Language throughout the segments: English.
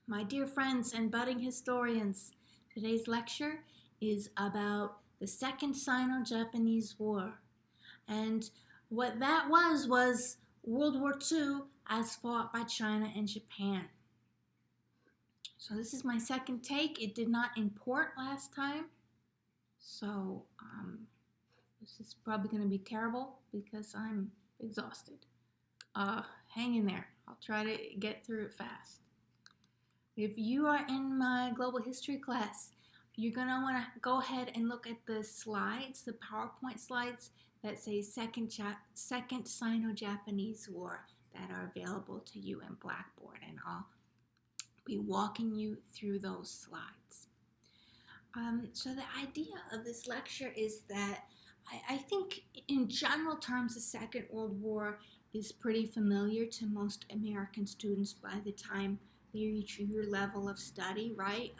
My dear friends and budding historians, today's lecture is about the Second Sino-Japanese War. And what that was World War II as fought by China and Japan. So this is my second take. It did not import last time. So this is probably going to be terrible because I'm exhausted. Hang in there. I'll try to get through it fast. If you are in my global history class, you're going to want to go ahead and look at the slides, the PowerPoint slides that say Second Sino-Japanese War that are available to you in Blackboard, and I'll be walking you through those slides. So the idea of this lecture is that I think in general terms the Second World War is pretty familiar to most American students by the time they reach your level of study, right?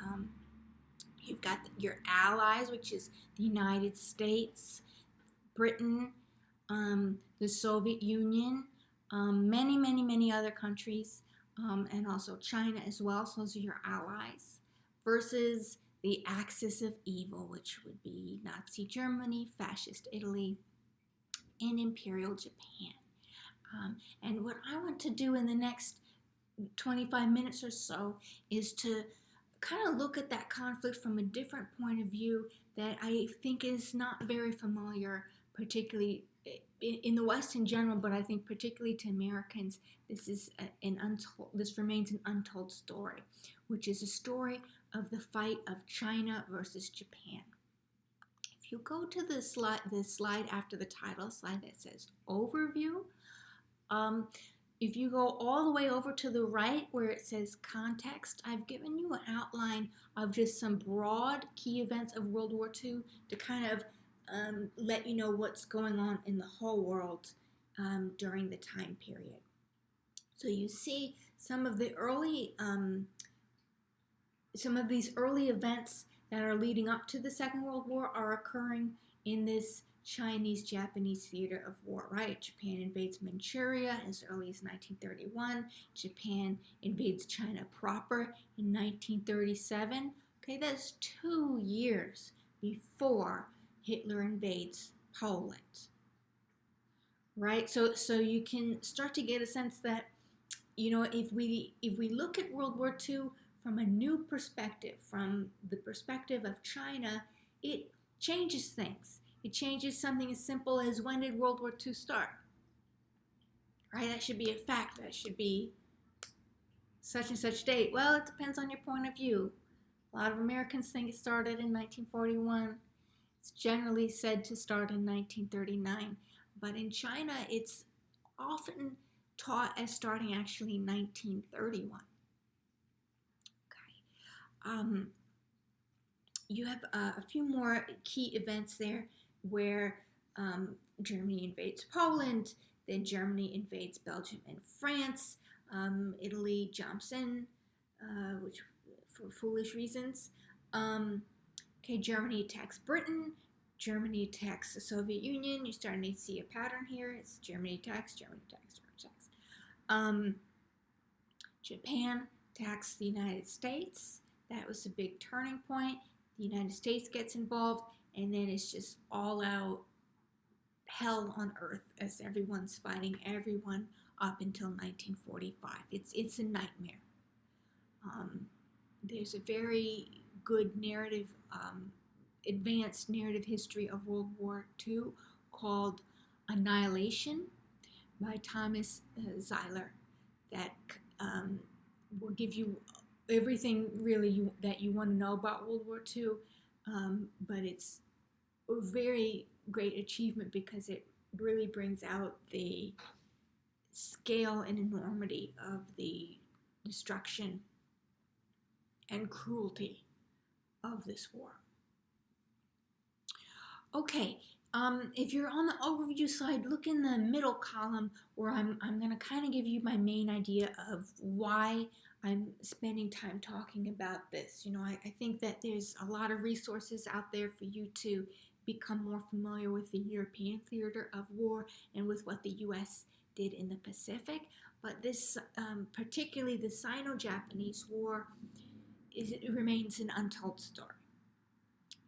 You've got your allies, which is the United States, Britain, the Soviet Union, many other countries, and also China as well. So those are your allies, versus the axis of evil, which would be Nazi Germany, Fascist Italy, and Imperial Japan. And what I want to do in the next 25 minutes or so is to kind of look at that conflict from a different point of view that I think is not very familiar, particularly in the West in general, but I think particularly to Americans. This remains an untold story, which is a story of the fight of China versus Japan. If you go to the slide after the title, slide that says Overview, if you go all the way over to the right where it says Context, I've given you an outline of just some broad key events of World War II to kind of let you know what's going on in the whole world during the time period. So you see some of these early events that are leading up to the Second World War are occurring in this Chinese-Japanese theater of war, right? Japan invades Manchuria as early as 1931. Japan invades China proper in 1937. Okay, that's 2 years before Hitler invades Poland, right? So you can start to get a sense that, you know, if we look at World War II from a new perspective, from the perspective of China, it changes things. It changes something as simple as, when did World War II start? Right? That should be a fact. That should be such and such date. Well, it depends on your point of view. A lot of Americans think it started in 1941. It's generally said to start in 1939. But in China, it's often taught as starting actually in 1931. Okay. You have a few more key events there where Germany invades Poland, then Germany invades Belgium and France. Italy jumps in, which for foolish reasons. Germany attacks Britain. Germany attacks the Soviet Union. You're starting to see a pattern here. It's Germany attacks, Germany attacks, Germany attacks. Japan attacks the United States. That was a big turning point. The United States gets involved, and then it's just all out hell on earth as everyone's fighting everyone up until 1945. It's a nightmare. There's a very good narrative, advanced narrative history of World War II called Annihilation by Thomas Zeiler that will give you everything really that you want to know about World War II, but it's a very great achievement because it really brings out the scale and enormity of the destruction and cruelty of this war. Okay, if you're on the overview side, look in the middle column where I'm going to kind of give you my main idea of why I'm spending time talking about this. You know, I think that there's a lot of resources out there for you to become more familiar with the European theater of war and with what the U.S. did in the Pacific. But this, particularly the Sino-Japanese War, it remains an untold story.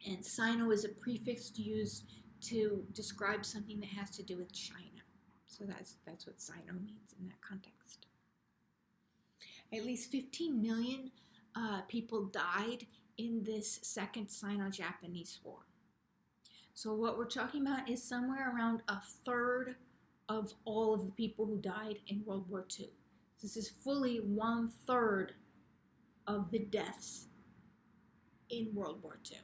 And Sino is a prefix used to describe something that has to do with China. So that's what Sino means in that context. At least 15 million people died in this second Sino-Japanese War. So what we're talking about is somewhere around a third of all of the people who died in World War II. This is fully 1/3 of the deaths in World War II.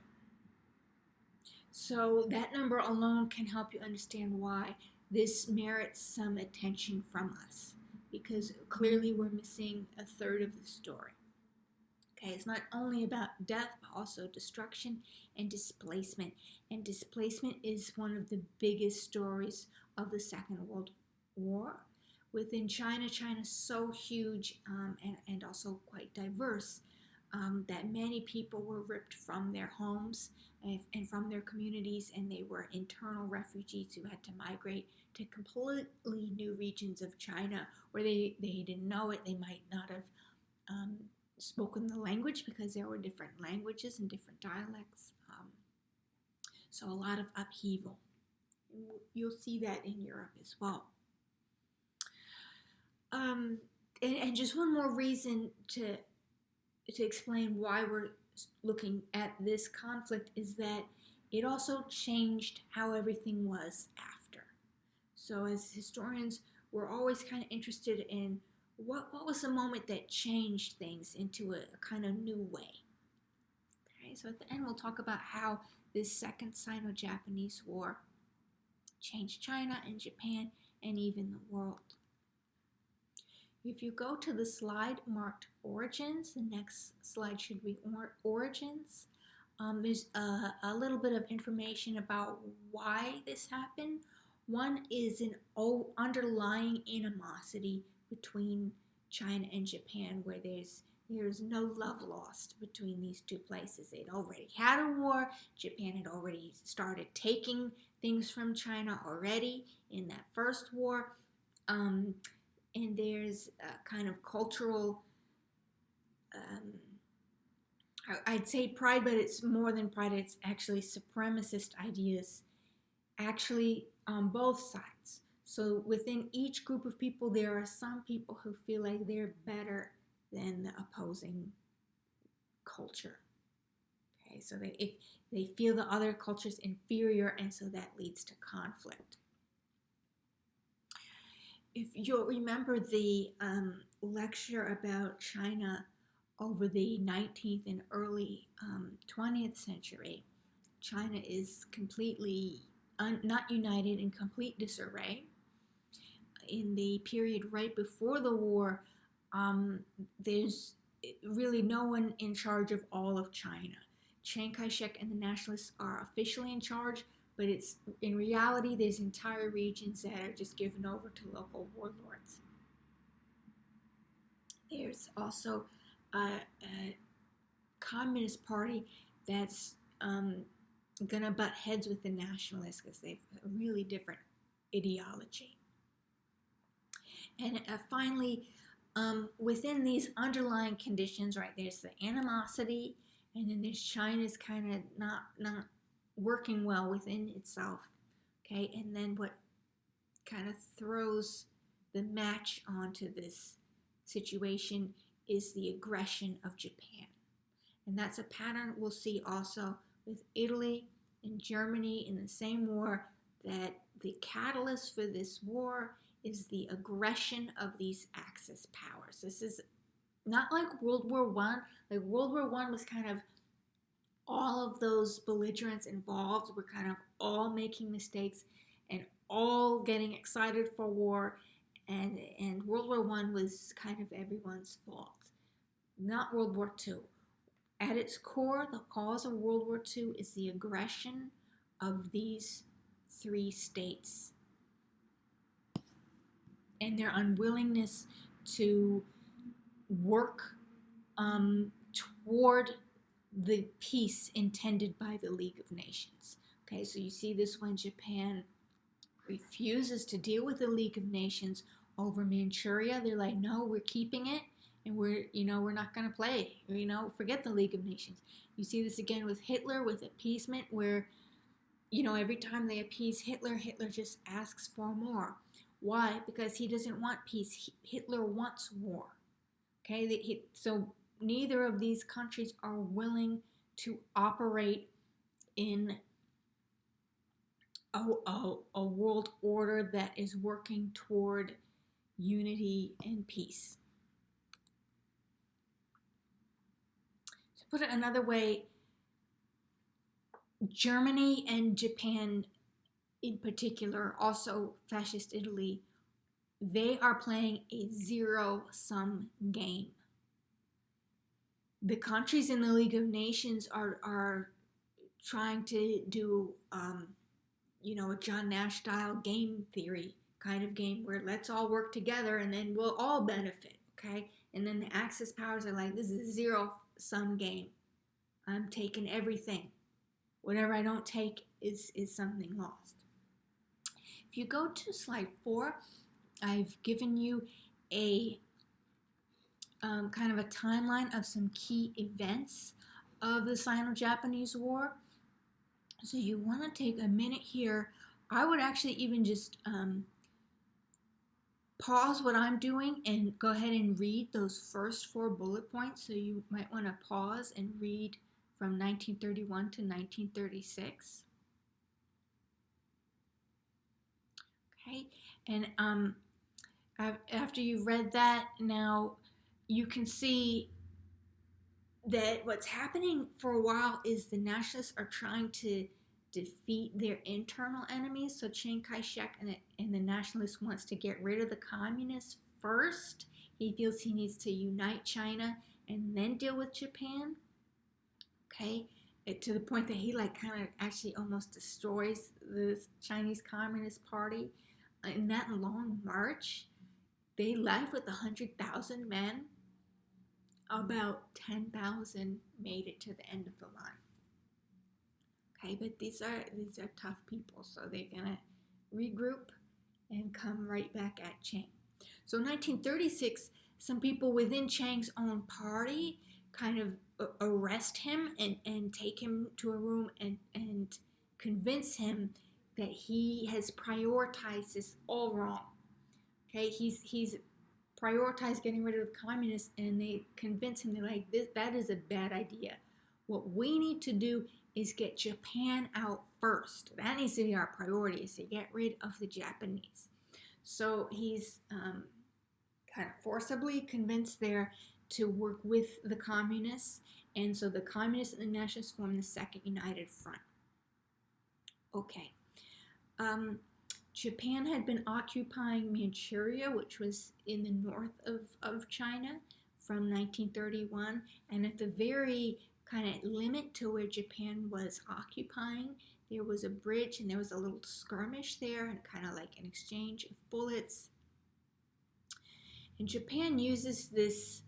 So that number alone can help you understand why this merits some attention from us, because clearly we're missing a third of the story. Okay, it's not only about death, but also destruction and displacement. And displacement is one of the biggest stories of the Second World War. Within China, China's so huge and also quite diverse that many people were ripped from their homes and from their communities, and they were internal refugees who had to migrate to completely new regions of China where they didn't know it. They might not have spoken the language because there were different languages and different dialects. So a lot of upheaval. You'll see that in Europe as well. And just one more reason to explain why we're looking at this conflict is that it also changed how everything was after. So as historians, we're always kind of interested in what was the moment that changed things into a kind of new way. Okay, so at the end we'll talk about how this second Sino-Japanese War changed China and Japan and even the world. If you go to the slide marked Origins, the next slide should be Origins. There's a little bit of information about why this happened. One is an underlying animosity between China and Japan, where there's no love lost between these two places. They'd already had a war. Japan had already started taking things from China already in that first war. And there's a kind of cultural, I'd say pride, but it's more than pride. It's actually supremacist ideas actually on both sides. So within each group of people, there are some people who feel like they're better than the opposing culture. Okay, so they feel the other culture is inferior, and so that leads to conflict. If you'll remember the lecture about China over the 19th and early 20th century, China is completely not united, in complete disarray. In the period right before the war, there's really no one in charge of all of China. Chiang Kai-shek and the nationalists are officially in charge, but it's in reality there's entire regions that are just given over to local warlords. There's also a communist party that's gonna butt heads with the nationalists because they've a really different ideology. And finally, within these underlying conditions, right, there's the animosity, and then there's China's kind of not working well within itself, okay? And then what kind of throws the match onto this situation is the aggression of Japan. And that's a pattern we'll see also with Italy and Germany in the same war, that the catalyst for this war is the aggression of these Axis powers. This is not like World War I. Like World War I was kind of all of those belligerents involved were kind of all making mistakes and all getting excited for war. And World War I was kind of everyone's fault. Not World War II. At its core, the cause of World War II is the aggression of these three states and their unwillingness to work toward the peace intended by the League of Nations. Okay, so you see this when Japan refuses to deal with the League of Nations over Manchuria. They're like, no, we're keeping it, and we're not going to play. Forget the League of Nations. You see this again with Hitler, with appeasement, where every time they appease Hitler, Hitler just asks for more. Why? Because he doesn't want peace. Hitler wants war. Okay, so neither of these countries are willing to operate in a world order that is working toward unity and peace. To put it another way, Germany and Japan in particular, also fascist Italy, they are playing a zero-sum game. The countries in the League of Nations are trying to do a John Nash style game theory kind of game where let's all work together and then we'll all benefit, okay? And then the Axis powers are like, this is a zero-sum game. I'm taking everything. Whatever I don't take is something lost. If you go to slide 4, I've given you a kind of a timeline of some key events of the Sino-Japanese War. So you want to take a minute here. I would actually even just pause what I'm doing and go ahead and read those first 4 bullet points. So you might want to pause and read from 1931 to 1936. Okay, and after you've read that, now you can see that what's happening for a while is the nationalists are trying to defeat their internal enemies. So Chiang Kai-shek and the nationalist wants to get rid of the communists first. He feels he needs to unite China and then deal with Japan. Okay, to the point that he kind of actually almost destroys the Chinese Communist Party. In that long march, they left with 100,000 men. About 10,000 made it to the end of the line. Okay, but these are tough people, so they're gonna regroup and come right back at Chiang. So in 1936, some people within Chiang's own party kind of arrest him and take him to a room and convince him that he has prioritized this all wrong. Okay, he's prioritized getting rid of the communists, and they convince him, they're like, that is a bad idea. What we need to do is get Japan out first. That needs to be our priority, is to get rid of the Japanese. So he's kind of forcibly convinced there to work with the communists, and so the communists and the nationalists form the Second United Front. Okay. Japan had been occupying Manchuria, which was in the north of China, from 1931, and at the very kind of limit to where Japan was occupying, there was a bridge and there was a little skirmish there and kind of like an exchange of bullets. And Japan uses this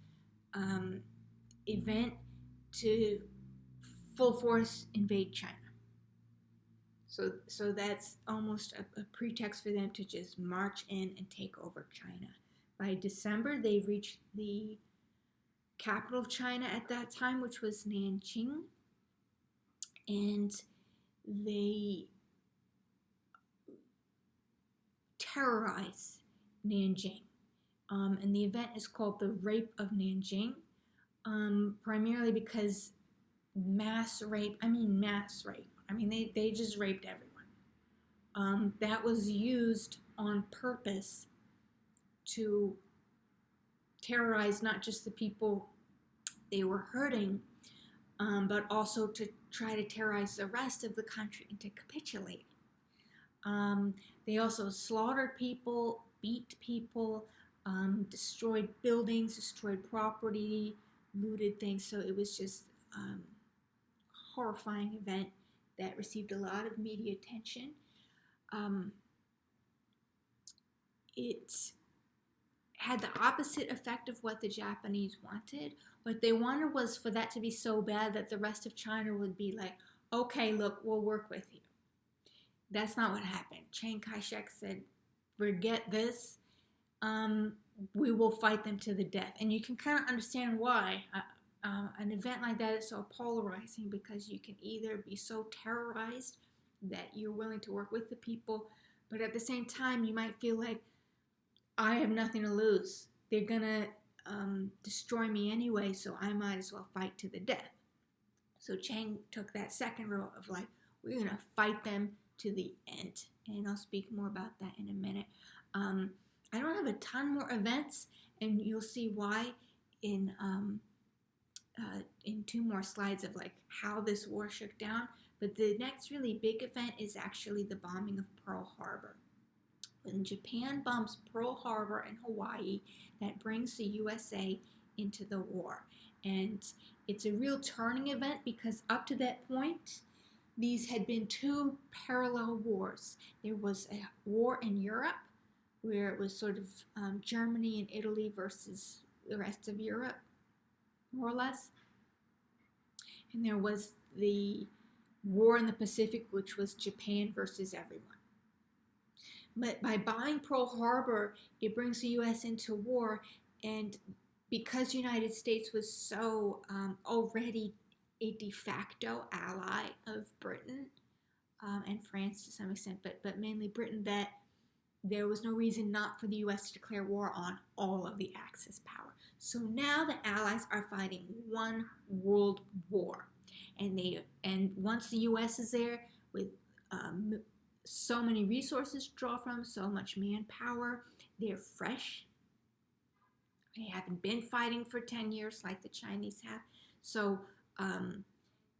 event to full force invade China. So that's almost a pretext for them to just march in and take over China. By December, they reached the capital of China at that time, which was Nanjing, and they terrorize Nanjing. And the event is called the Rape of Nanjing, primarily because mass rape. They just raped everyone. That was used on purpose to terrorize not just the people they were hurting, but also to try to terrorize the rest of the country into capitulating. They also slaughtered people, beat people, destroyed buildings, destroyed property, looted things. So it was just a horrifying event that received a lot of media attention. It had the opposite effect of what the Japanese wanted. What they wanted was for that to be so bad that the rest of China would be like, okay, look, we'll work with you. That's not what happened. Chiang Kai-shek said, forget this. we will fight them to the death. And you can kind of understand why an event like that is so polarizing, because you can either be so terrorized that you're willing to work with the people, but at the same time, you might feel like, I have nothing to lose. They're going to destroy me anyway, so I might as well fight to the death. So Chang took that second road of like, we're going to fight them to the end. And I'll speak more about that in a minute. I don't have a ton more events, and you'll see why in 2 more slides of like how this war shook down. But the next really big event is actually the bombing of Pearl Harbor. When Japan bombs Pearl Harbor in Hawaii, that brings the USA into the war. And it's a real turning event, because up to that point, these had been 2 parallel wars. There was a war in Europe, where it was sort of Germany and Italy versus the rest of Europe, more or less. And there was the war in the Pacific, which was Japan versus everyone. But by bombing Pearl Harbor, it brings the U.S. into war, and because the United States was so already a de facto ally of Britain and France to some extent, but mainly Britain, that there was no reason not for the U.S. to declare war on all of the Axis power. So now the Allies are fighting one world war, and once the U.S. is there with so many resources to draw from, so much manpower, they're fresh. They haven't been fighting for 10 years like the Chinese have. So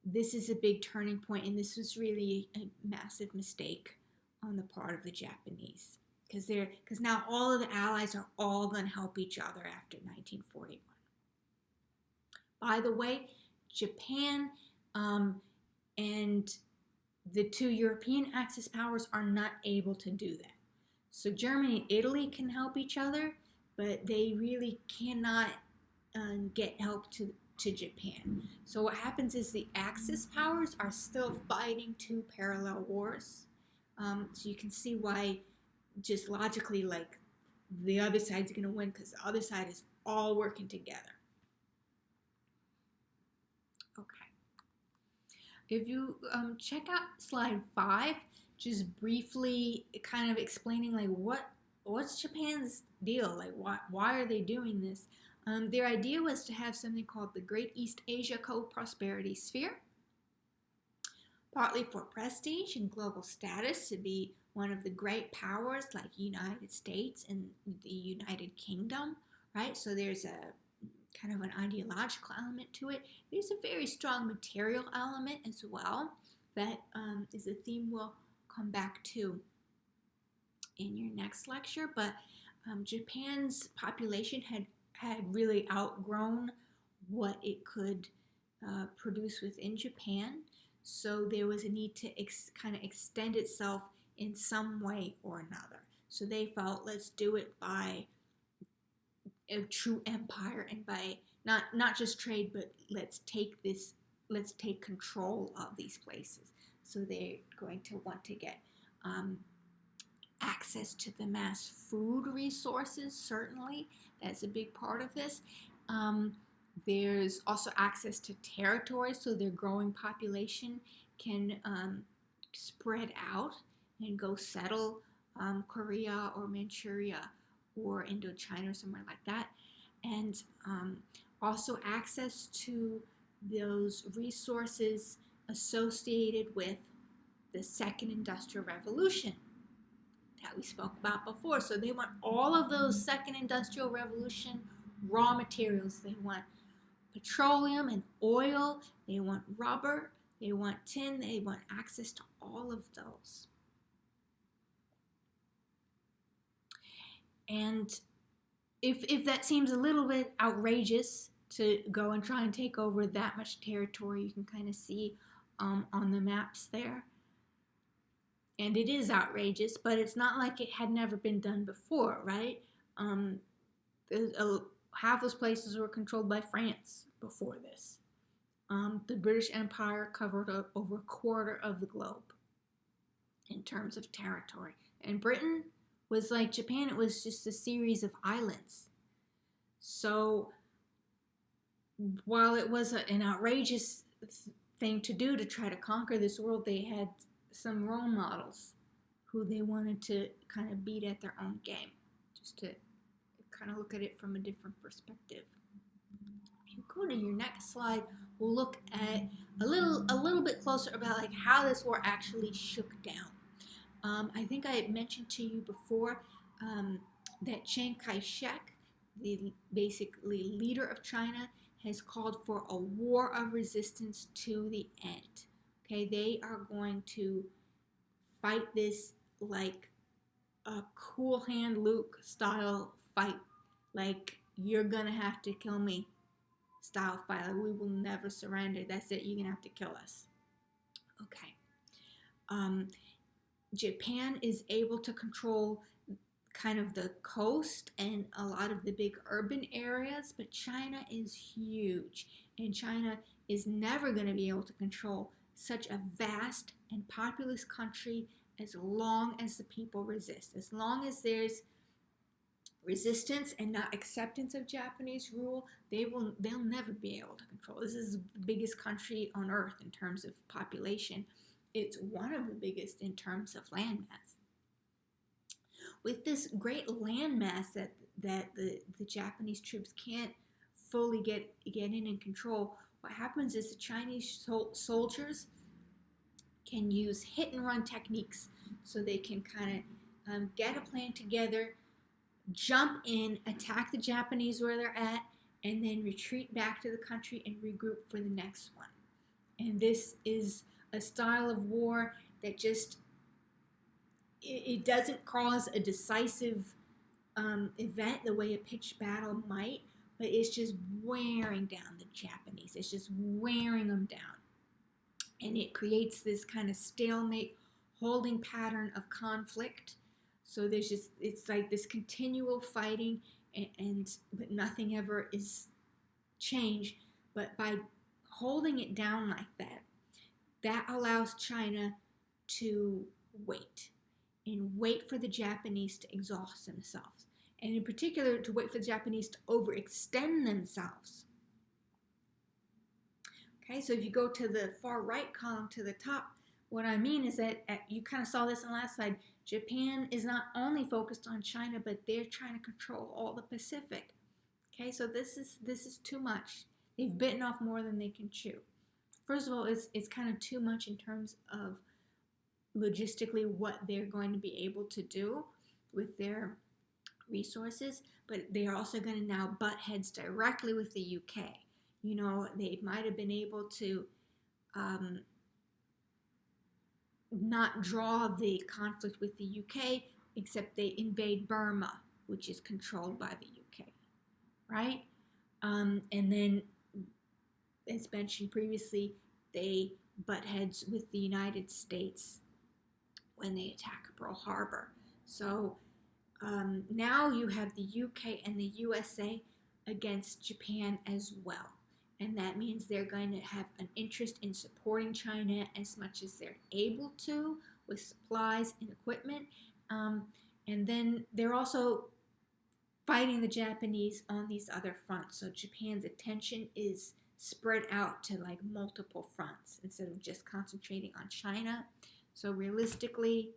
this is a big turning point, and this was really a massive mistake on the part of the Japanese, because now all of the Allies are all going to help each other after 1941. By the way, Japan and the 2 European Axis powers are not able to do that. So Germany and Italy can help each other, but they really cannot get help to Japan. So what happens is the Axis powers are still fighting 2 parallel wars. So you can see why, just logically, like, the other side's going to win, because the other side is all working together. Okay. If you check out slide 5, just briefly kind of explaining like what's Japan's deal, like why are they doing this? Their idea was to have something called the Great East Asia Co-Prosperity Sphere, partly for prestige and global status, to be one of the great powers like United States and the United Kingdom, right? So there's a kind of an ideological element to it. There's a very strong material element as well that is a theme we'll come back to in your next lecture. But Japan's population had really outgrown what it could produce within Japan. So there was a need to kind of extend itself in some way or another. So they felt, let's do it by a true empire, and by not just trade, but let's take control of these places. So they're going to want to get access to the mass food resources. Certainly, that's a big part of this. There's also access to territory, so their growing population can spread out and go settle Korea or Manchuria or Indochina or somewhere like that. And also access to those resources associated with the Second Industrial Revolution that we spoke about before. So they want all of those Second Industrial Revolution raw materials. They want petroleum and oil, they want rubber, they want tin, they want access to all of those. And if that seems a little bit outrageous to go and try and take over that much territory, you can kind of see on the maps there. And it is outrageous, but it's not like it had never been done before, right? Half those places were controlled by France before this. The British Empire covered over a quarter of the globe in terms of territory. And Britain was like Japan, it was just a series of islands. So while it was an outrageous thing to do to try to conquer this world, they had some role models who they wanted to kind of beat at their own game, just to kind of look at it from a different perspective. If you go to your next slide, we'll look at a little bit closer about like how this war actually shook down. I think I mentioned to you before that Chiang Kai-shek, the basically leader of China, has called for a war of resistance to the end. Okay, they are going to fight this like a cool hand Luke style fight, like you're gonna have to kill me style fight. Like, we will never surrender. That's it. You're gonna have to kill us. Okay. Japan is able to control kind of the coast and a lot of the big urban areas, but China is huge, and China is never going to be able to control such a vast and populous country as long as the people resist. As long as there's resistance and not acceptance of Japanese rule, they'll never be able to control. This is the biggest country on earth in terms of population. It's one of the biggest in terms of landmass. With this great landmass that the Japanese troops can't fully get in and control, what happens is the Chinese soldiers can use hit and run techniques, so they can kind of get a plan together, jump in, attack the Japanese where they're at, and then retreat back to the country and regroup for the next one. And this is a style of war that just, it doesn't cause a decisive event the way a pitched battle might, but it's just wearing down the Japanese. It's just wearing them down. And it creates this kind of stalemate holding pattern of conflict. So there's just, it's like this continual fighting, but nothing ever is changed. But by holding it down like that, that allows China to wait for the Japanese to exhaust themselves. And in particular, to wait for the Japanese to overextend themselves. Okay, so if you go to the far right column to the top, what I mean is that, you kind of saw this in the last slide, Japan is not only focused on China, but they're trying to control all the Pacific. Okay, so this is too much. They've bitten off more than they can chew. First of all, it's kind of too much in terms of logistically what they're going to be able to do with their resources, but they are also going to now butt heads directly with the UK. You know, they might have been able to not draw the conflict with the UK, except they invade Burma, which is controlled by the UK, right? And then, as mentioned previously, they butt heads with the United States when they attack Pearl Harbor. So now you have the UK and the USA against Japan as well. And that means they're going to have an interest in supporting China as much as they're able to with supplies and equipment. And then they're also fighting the Japanese on these other fronts. So Japan's attention is spread out to like multiple fronts instead of just concentrating on China. So realistically,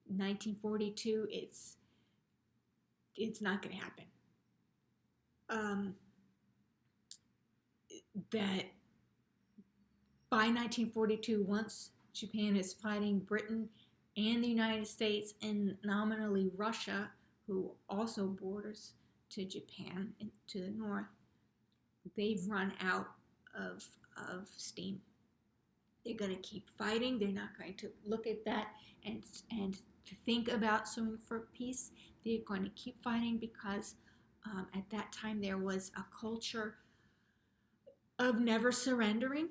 1942, it's not going to happen. That by 1942, once Japan is fighting Britain and the United States and nominally Russia, who also borders to Japan and to the north, they've run out of steam. They're going to keep fighting. They're not going to look at that and to think about suing for peace. They're going to keep fighting because at that time there was a culture of never surrendering.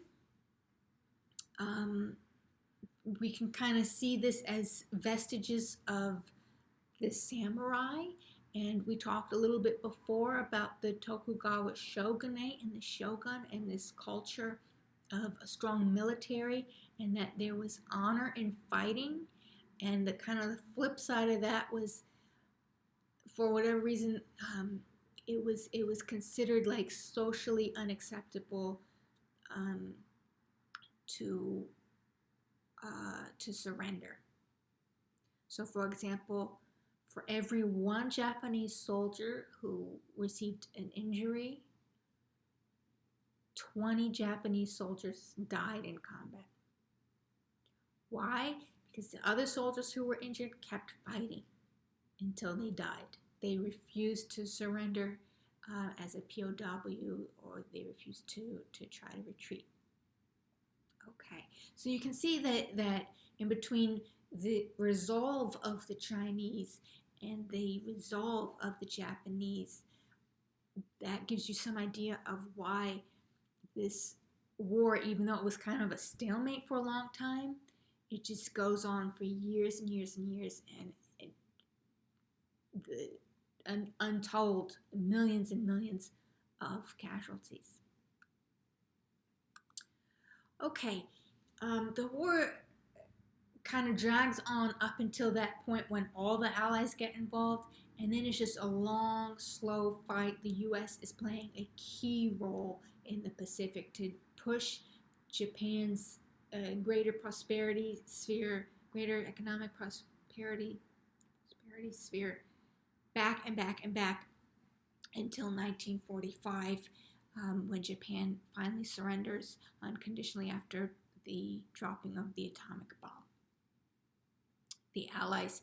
We can kind of see this as vestiges of the samurai, and we talked a little bit before about the Tokugawa shogunate and the shogun and this culture of a strong military, and that there was honor in fighting, And the kind of the flip side of that was, for whatever reason, it was considered like socially unacceptable to surrender. So, for example, for every one Japanese soldier who received an injury, 20 Japanese soldiers died in combat. Why? Because the other soldiers who were injured kept fighting until they died. They refused to surrender as a POW, or they refused to try to retreat. Okay, so you can see that in between the resolve of the Chinese and the resolve of the Japanese, that gives you some idea of why this war, even though it was kind of a stalemate for a long time, it just goes on for years and years and years, and untold millions and millions of casualties. Okay, the war kind of drags on up until that point when all the allies get involved, and then it's just a long, slow fight. The U.S. is playing a key role in the Pacific to push Japan's greater prosperity sphere, greater economic prosperity sphere back and back and back until 1945, when Japan finally surrenders unconditionally after the dropping of the atomic bomb. The Allies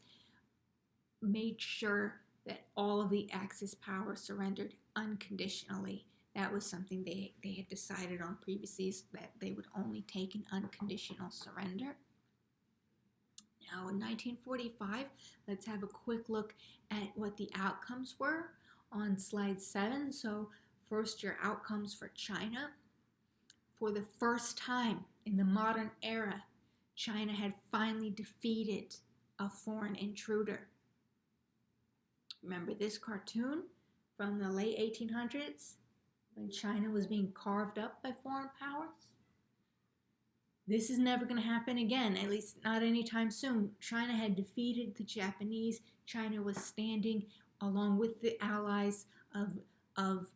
made sure that all of the Axis powers surrendered unconditionally. That was something they had decided on previously, that they would only take an unconditional surrender. Now, in 1945, let's have a quick look at what the outcomes were on slide 7. So first, your outcomes for China. For the first time in the modern era, China had finally defeated a foreign intruder. Remember this cartoon from the late 1800s when China was being carved up by foreign powers? This is never going to happen again, at least not anytime soon. China had defeated the Japanese. China was standing along with the allies of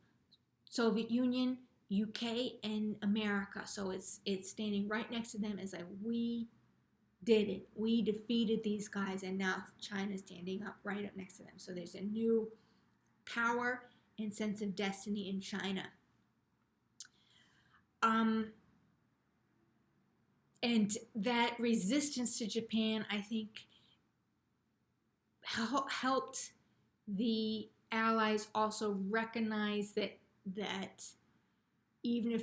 Soviet Union, UK, and America. So it's standing right next to them as like, we did it. We defeated these guys, and now China's standing up right up next to them. So there's a new power and sense of destiny in China. And that resistance to Japan, I think, helped the Allies also recognize that even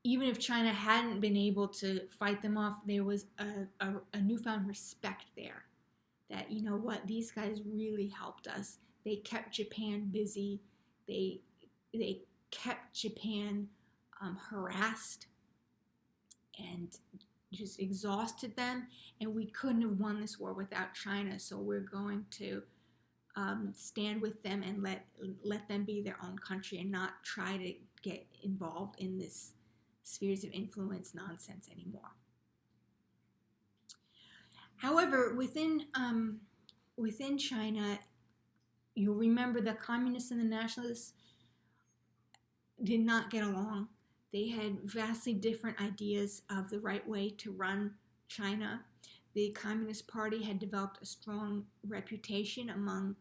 if China hadn't been able to fight them off, there was a newfound respect there. That, you know what, these guys really helped us. They kept Japan busy. They kept Japan harassed and just exhausted them. And we couldn't have won this war without China. So we're going to stand with them and let them be their own country and not try to get involved in this spheres of influence nonsense anymore. However, within China, you'll remember the communists and the nationalists did not get along. They had vastly different ideas of the right way to run China. The Communist Party had developed a strong reputation among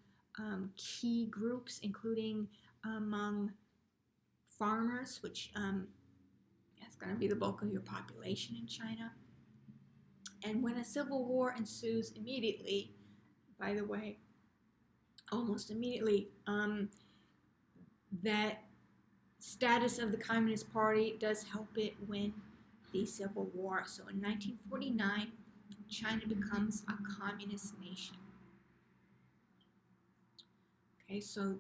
key groups, including among farmers, which is going to be the bulk of your population in China. And when a civil war ensues immediately, by the way, almost immediately, that status of the Communist Party does help it win the Civil War. So in 1949, China becomes a communist nation. Okay, so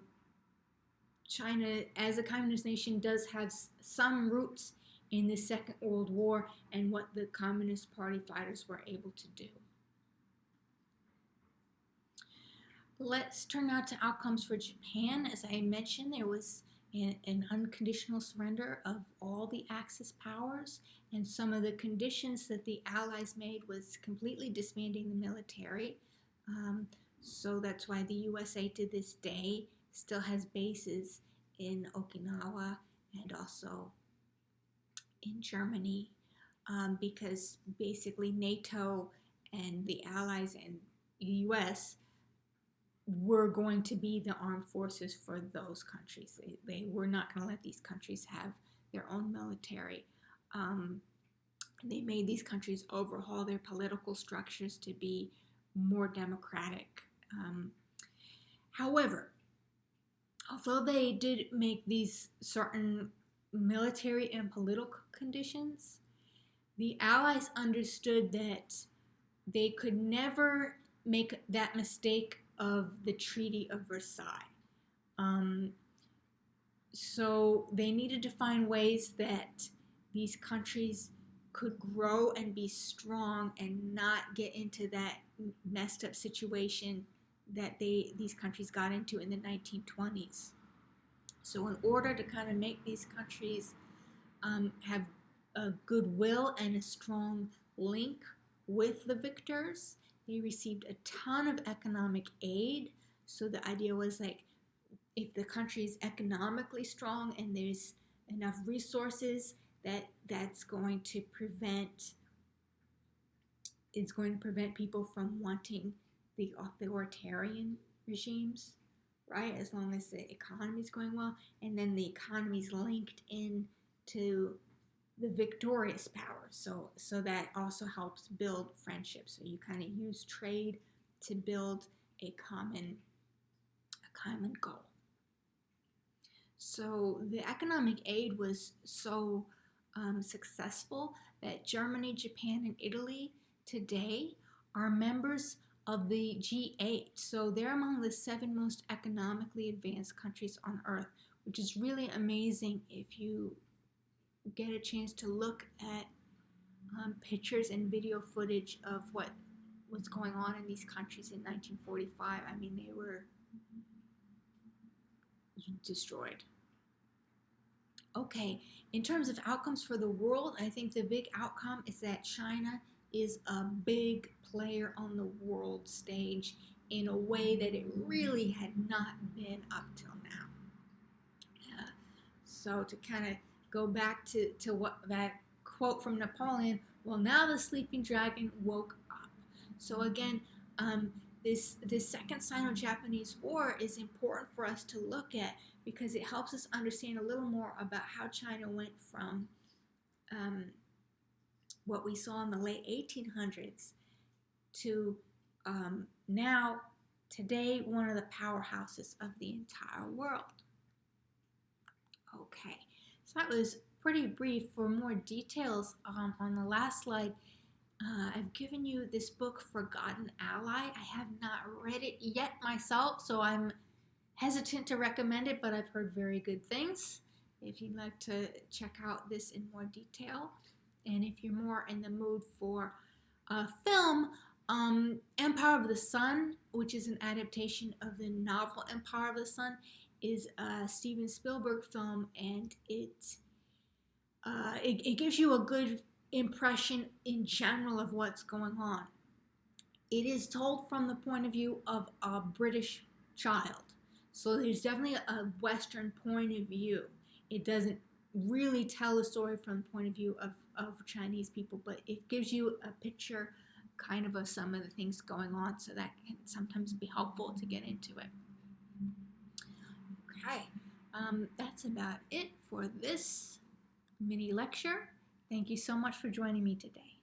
China, as a communist nation, does have some roots in the Second World War and what the Communist Party fighters were able to do. Let's turn now to outcomes for Japan. As I mentioned, there was an unconditional surrender of all the Axis powers. And some of the conditions that the Allies made was completely disbanding the military. So that's why the USA to this day still has bases in Okinawa and also in Germany, because basically NATO and the Allies and the US were going to be the armed forces for those countries. They were not going to let these countries have their own military. They made these countries overhaul their political structures to be more democratic. However, although they did make these certain military and political conditions, the Allies understood that they could never make that mistake of the Treaty of Versailles. So they needed to find ways that these countries could grow and be strong and not get into that messed up situation that these countries got into in the 1920s. So in order to kind of make these countries have a goodwill and a strong link with the victors, they received a ton of economic aid. So the idea was like, if the country is economically strong and there's enough resources, that's going to prevent people from wanting the authoritarian regimes, right? As long as the economy is going well, and then the economy is linked in to the victorious power. So that also helps build friendship. So you kind of use trade to build a common goal. So the economic aid was so successful that Germany, Japan, and Italy today are members of the G8. So they're among the 7 most economically advanced countries on earth, which is really amazing if you get a chance to look at pictures and video footage of what was going on in these countries in 1945. I mean, they were destroyed. Okay, in terms of outcomes for the world, I think the big outcome is that China is a big player on the world stage in a way that it really had not been up till now. So to kind of go back to what that quote from Napoleon, well, now the sleeping dragon woke up. So again, this second Sino-Japanese War is important for us to look at because it helps us understand a little more about how China went from what we saw in the late 1800s to now, today, one of the powerhouses of the entire world. Okay, so that was pretty brief. For more details on the last slide, I've given you this book, Forgotten Ally. I have not read it yet myself, so I'm hesitant to recommend it, but I've heard very good things. If you'd like to check out this in more detail, and if you're more in the mood for a film, Empire of the Sun, which is an adaptation of the novel Empire of the Sun, is a Steven Spielberg film, and it gives you a good impression in general of what's going on. It is told from the point of view of a British child. So there's definitely a Western point of view. It doesn't really tell the story from the point of view of Chinese people, but it gives you a picture kind of some of the things going on, so that can sometimes be helpful to get into it. Okay, that's about it for this mini lecture. Thank you so much for joining me today.